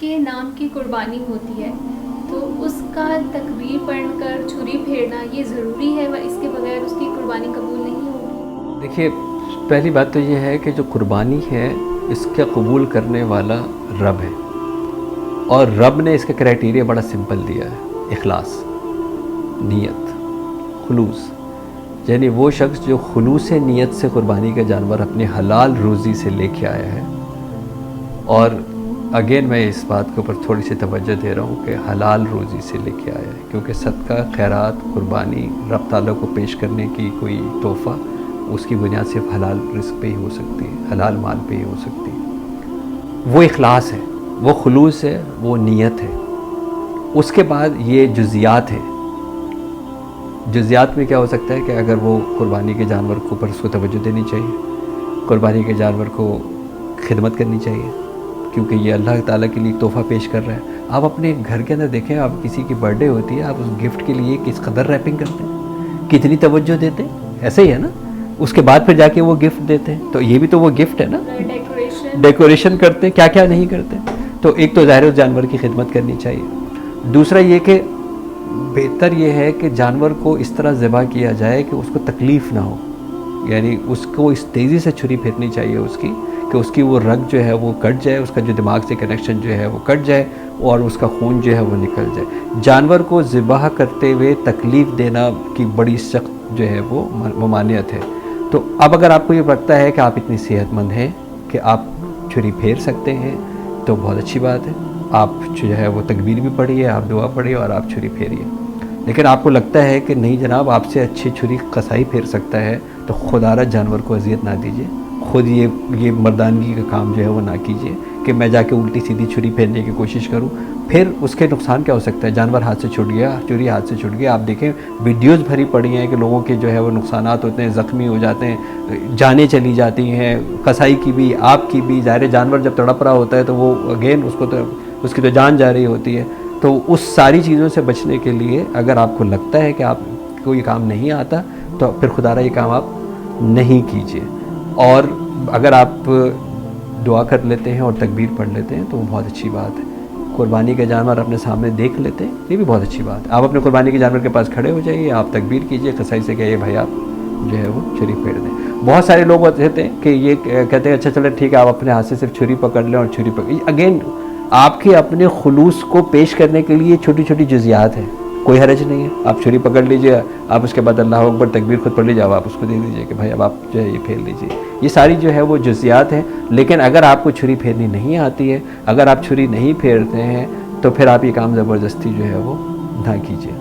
کے نام کی قربانی ہوتی ہے تو اس کا تکبیر پڑھ کر چھری پھیرنا یہ ضروری ہے و اس کے بغیر اس کی قربانی قبول نہیں ہوگی؟ دیکھیے، پہلی بات تو یہ ہے کہ جو قربانی ہے اس کے قبول کرنے والا رب ہے، اور رب نے اس کا کرائٹیریا بڑا سمپل دیا ہے: اخلاص، نیت، خلوص. یعنی وہ شخص جو خلوص نیت سے قربانی کا جانور اپنے حلال روزی سے لے کے آیا ہے. اور اگین میں اس بات کے اوپر تھوڑی سی توجہ دے رہا ہوں کہ حلال روزی سے لے کے آیا ہے، کیونکہ صدقہ، خیرات، قربانی رب تعالیٰ کو پیش کرنے کی کوئی تحفہ اس کی بنیاد صرف حلال رزق پہ ہی ہو سکتی ہے، حلال مال پہ ہی ہو سکتی ہے. وہ اخلاص ہے، وہ خلوص ہے، وہ نیت ہے. اس کے بعد یہ جزیات ہے. جزیات میں کیا ہو سکتا ہے کہ اگر وہ قربانی کے جانور کے اوپر اس کو توجہ دینی چاہیے، قربانی کے جانور کو خدمت کرنی چاہیے، کیونکہ یہ اللہ تعالیٰ کے لیے ایک تحفہ پیش کر رہا ہے. آپ اپنے گھر کے اندر دیکھیں، آپ کسی کی برتھ ڈے ہوتی ہے، آپ اس گفٹ کے لیے کس قدر ریپنگ کرتے ہیں، کتنی توجہ دیتے ہیں. ایسے ہی ہے نا. اس کے بعد پھر جا کے وہ گفٹ دیتے ہیں، تو یہ بھی تو وہ گفٹ ہے نا. ڈیکوریشن کرتے ہیں، کیا کیا نہیں کرتے. تو ایک تو ظاہر اس جانور کی خدمت کرنی چاہیے. دوسرا یہ کہ بہتر یہ ہے کہ جانور کو اس طرح ذبح کیا جائے کہ اس کو تکلیف نہ ہو. یعنی اس کو اس تیزی سے چھری پھیرنی چاہیے اس کی کہ اس کی وہ رگ جو ہے وہ کٹ جائے، اس کا جو دماغ سے کنیکشن جو ہے وہ کٹ جائے اور اس کا خون جو ہے وہ نکل جائے. جانور کو ذبح کرتے ہوئے تکلیف دینا کی بڑی سخت جو ہے وہ ممانعت ہے. تو اب اگر آپ کو یہ لگتا ہے کہ آپ اتنی صحت مند ہیں کہ آپ چھری پھیر سکتے ہیں تو بہت اچھی بات ہے. آپ جو ہے وہ تکبیر بھی پڑھیے، آپ دعا پڑھیے اور آپ چھری پھیریے. لیکن آپ کو لگتا ہے کہ نہیں جناب آپ سے اچھی چھری قصائی پھیر سکتا ہے تو خدا را جانور کو اذیت نہ دیجیے. خود یہ مردانگی کا کام جو ہے وہ نہ کیجیے کہ میں جا کے الٹی سیدھی چھری پھیرنے کی کوشش کروں. پھر اس کے نقصان کیا ہو سکتا ہے؟ جانور ہاتھ سے چھوٹ گیا، چھری ہاتھ سے چھوٹ گیا. آپ دیکھیں ویڈیوز بھری پڑی ہیں کہ لوگوں کے جو ہے وہ نقصانات ہوتے ہیں، زخمی ہو جاتے ہیں، جانیں چلی جاتی ہیں، قصائی کی بھی، آپ کی بھی. ظاہر جانور جب تڑپ رہا ہوتا ہے تو وہ اگین اس کی تو جان جا رہی ہوتی ہے. تو اس ساری چیزوں سے بچنے کے لیے اگر آپ کو لگتا ہے کہ آپ کو یہ کام نہیں آتا تو پھر خدا را یہ کام آپ نہیں کیجیے. اور اگر آپ دعا کر لیتے ہیں اور تکبیر پڑھ لیتے ہیں تو وہ بہت اچھی بات ہے. قربانی کا جانور اپنے سامنے دیکھ لیتے ہیں، یہ بھی بہت اچھی بات ہے. آپ اپنے قربانی کے جانور کے پاس کھڑے ہو جائیے، آپ تکبیر کیجیے، قصائی سے کہیے بھائی آپ جو ہے وہ چھری پھیر دیں. بہت سارے لوگ ہوتے ہیں کہ یہ کہتے ہیں اچھا چلے ٹھیک ہے، آپ اپنے ہاتھ سے صرف چھری پکڑ لیں اور چھری پکڑ. اگین آپ کے اپنے خلوص کو پیش کرنے کے لیے چھوٹی چھوٹی جزیات ہیں، کوئی حرج نہیں ہے. آپ چھری پکڑ لیجئے، آپ اس کے بعد اللہ اکبر تکبیر خود پڑھ لیجئے، آپ اس کو دے دیجئے کہ بھائی اب آپ جو ہے یہ پھیر لیجئے. یہ ساری جو ہے وہ جزیات ہیں. لیکن اگر آپ کو چھری پھیرنی نہیں آتی ہے، اگر آپ چھری نہیں پھیرتے ہیں تو پھر آپ یہ کام زبردستی جو ہے وہ نہ کیجیے.